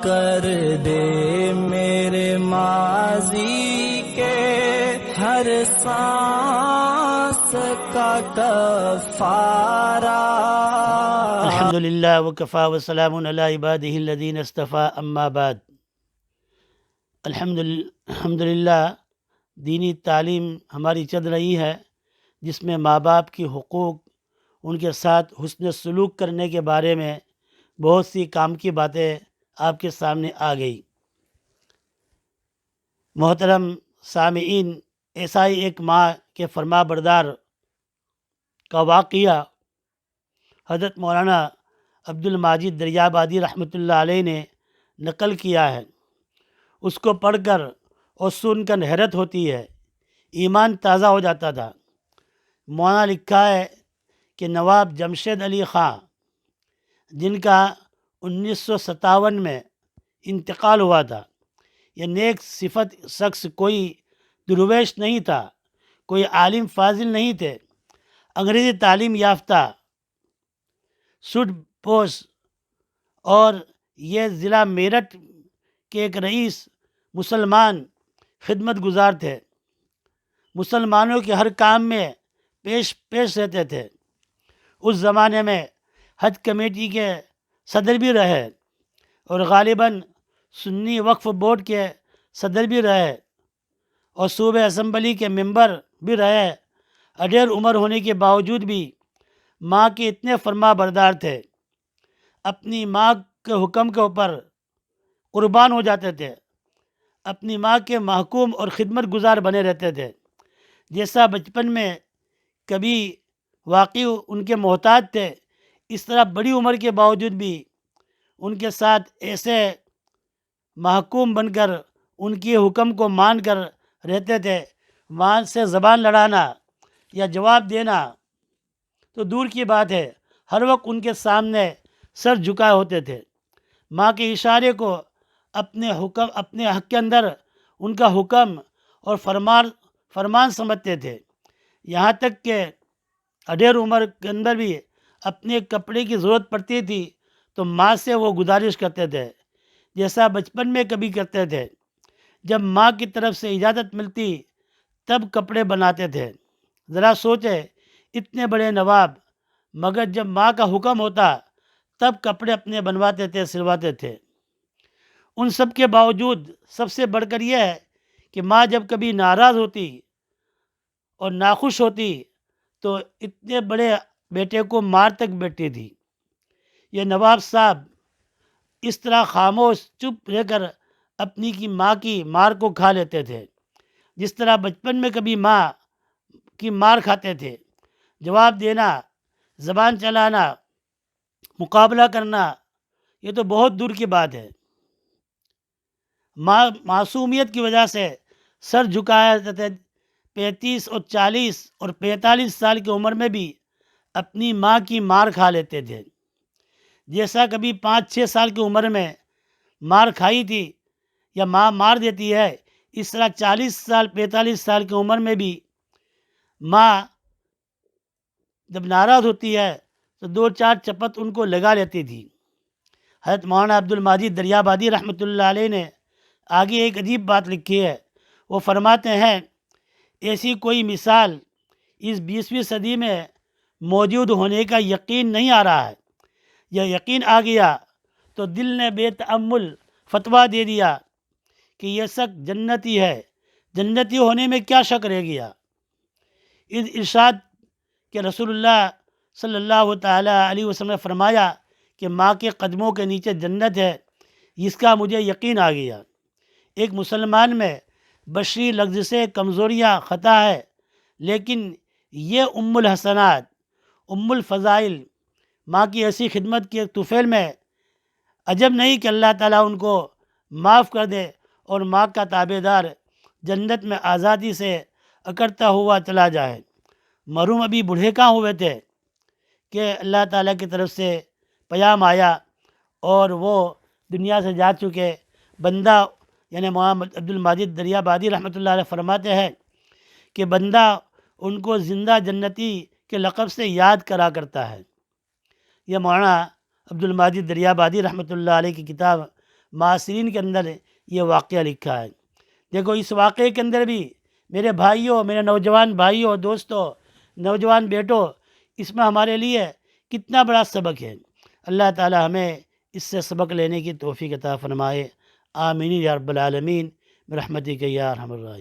کر دے میرے ماضی کے ہر سانس کا کفارہ۔ الحمد للہ وکفا وسلام علی عبادہ الذین اصطفیٰ، اما بعد۔ الحمد للہ دینی تعلیم ہماری چل رہی ہے، جس میں ماں باپ کی حقوق، ان کے ساتھ حسن سلوک کرنے کے بارے میں بہت سی کام کی باتیں آپ کے سامنے آ گئی۔ محترم سامعین، ایسا ہی ایک ماں کے فرما بردار کا واقعہ حضرت مولانا عبد المجید دریابادی رحمۃ اللہ علیہ نے نقل کیا ہے۔ اس کو پڑھ کر اور سن کر حیرت ہوتی ہے، ایمان تازہ ہو جاتا تھا۔ مولانا لکھا ہے کہ نواب جمشید علی خان، جن کا 1957 میں انتقال ہوا تھا، یہ نیک صفت شخص کوئی درویش نہیں تھا، کوئی عالم فاضل نہیں تھے، انگریزی تعلیم یافتہ، سوٹ پوش، اور یہ ضلع میرٹھ کے ایک رئیس مسلمان خدمت گزار تھے۔ مسلمانوں کے ہر کام میں پیش رہتے تھے۔ اس زمانے میں حج کمیٹی کے صدر بھی رہے اور غالباً سنی وقف بورڈ کے صدر بھی رہے اور صوبہ اسمبلی کے ممبر بھی رہے۔ اڈیر عمر ہونے کے باوجود بھی ماں کے اتنے فرما بردار تھے، اپنی ماں کے حکم کے اوپر قربان ہو جاتے تھے، اپنی ماں کے محکوم اور خدمت گزار بنے رہتے تھے۔ جیسا بچپن میں کبھی واقعی ان کے محتاج تھے، اس طرح بڑی عمر کے باوجود بھی ان کے ساتھ ایسے محکوم بن کر ان کے حکم کو مان کر رہتے تھے۔ ماں سے زبان لڑانا یا جواب دینا تو دور کی بات ہے، ہر وقت ان کے سامنے سر جھکائے ہوتے تھے۔ ماں کے اشارے کو اپنے حق کے اندر ان کا حکم اور فرمان سمجھتے تھے۔ یہاں تک کہ اڈیر عمر کے اندر بھی اپنے کپڑے کی ضرورت پڑتی تھی تو ماں سے وہ گزارش کرتے تھے، جیسا بچپن میں کبھی کرتے تھے۔ جب ماں کی طرف سے اجازت ملتی تب کپڑے بناتے تھے۔ ذرا سوچے، اتنے بڑے نواب، مگر جب ماں کا حکم ہوتا تب کپڑے اپنے بنواتے تھے، سلواتے تھے۔ ان سب کے باوجود سب سے بڑھ کر یہ ہے کہ ماں جب کبھی ناراض ہوتی اور ناخوش ہوتی تو اتنے بڑے بیٹے کو مار تک بیٹھی تھی۔ یہ نواب صاحب اس طرح خاموش چپ رہ کر اپنی کی ماں کی مار کو کھا لیتے تھے، جس طرح بچپن میں کبھی ماں کی مار کھاتے تھے۔ جواب دینا، زبان چلانا، مقابلہ کرنا، یہ تو بہت دور کی بات ہے۔ معصومیت کی وجہ سے سر جھکایا جاتے تھے۔ 35 اور 40 اور 45 سال کی عمر میں بھی اپنی ماں کی مار کھا لیتے تھے۔ جیسا کبھی 5-6 سال کی عمر میں مار کھائی تھی یا ماں مار دیتی ہے، اس طرح 40 سال 45 سال کی عمر میں بھی ماں جب ناراض ہوتی ہے تو 2-4 چپت ان کو لگا لیتی تھی۔ حضرت مولانا عبد المجید دریابادی رحمۃ اللہ علیہ نے آگے ایک عجیب بات لکھی ہے۔ وہ فرماتے ہیں، ایسی کوئی مثال اس 20ویں صدی میں موجود ہونے کا یقین نہیں آ رہا ہے۔ یہ یقین آ گیا تو دل نے بے تأمل فتویٰ دے دیا کہ یہ شخص جنتی ہے، جنتی ہونے میں کیا شک رہ گیا۔ اس ارشاد کہ رسول اللہ صلی اللہ تعالیٰ علیہ وسلم نے فرمایا کہ ماں کے قدموں کے نیچے جنت ہے، اس کا مجھے یقین آ گیا۔ ایک مسلمان میں بشری لفظ سے کمزوریاں خطا ہے، لیکن یہ ام الحسنات، ام الفضائل، ماں کی ایسی خدمت کی ایک طفیل میں عجب نہیں کہ اللہ تعالیٰ ان کو معاف کر دے اور ماں کا تابع دار جنت میں آزادی سے اکڑتا ہوا چلا جائے۔ مرحوم ابھی بوڑھے کہاں ہوئے تھے کہ اللہ تعالیٰ کی طرف سے پیام آیا اور وہ دنیا سے جا چکے۔ بندہ یعنی مولانا عبد المجید دریابادی رحمۃ اللہ علیہ فرماتے ہیں کہ بندہ ان کو زندہ جنتی کے لقب سے یاد کرا کرتا ہے۔ یہ مولانا عبد المجید دریابادی رحمۃ اللہ علیہ کی کتاب معاصرین کے اندر یہ واقعہ لکھا ہے۔ دیکھو اس واقعے کے اندر بھی میرے بھائیوں، میرے نوجوان بھائیوں، دوستوں، نوجوان بیٹوں، اس میں ہمارے لیے کتنا بڑا سبق ہے۔ اللہ تعالی ہمیں اس سے سبق لینے کی توفیق عطا فرمائے۔ آمین یا رب العالمین برحمتک یا ارحم الراحمین۔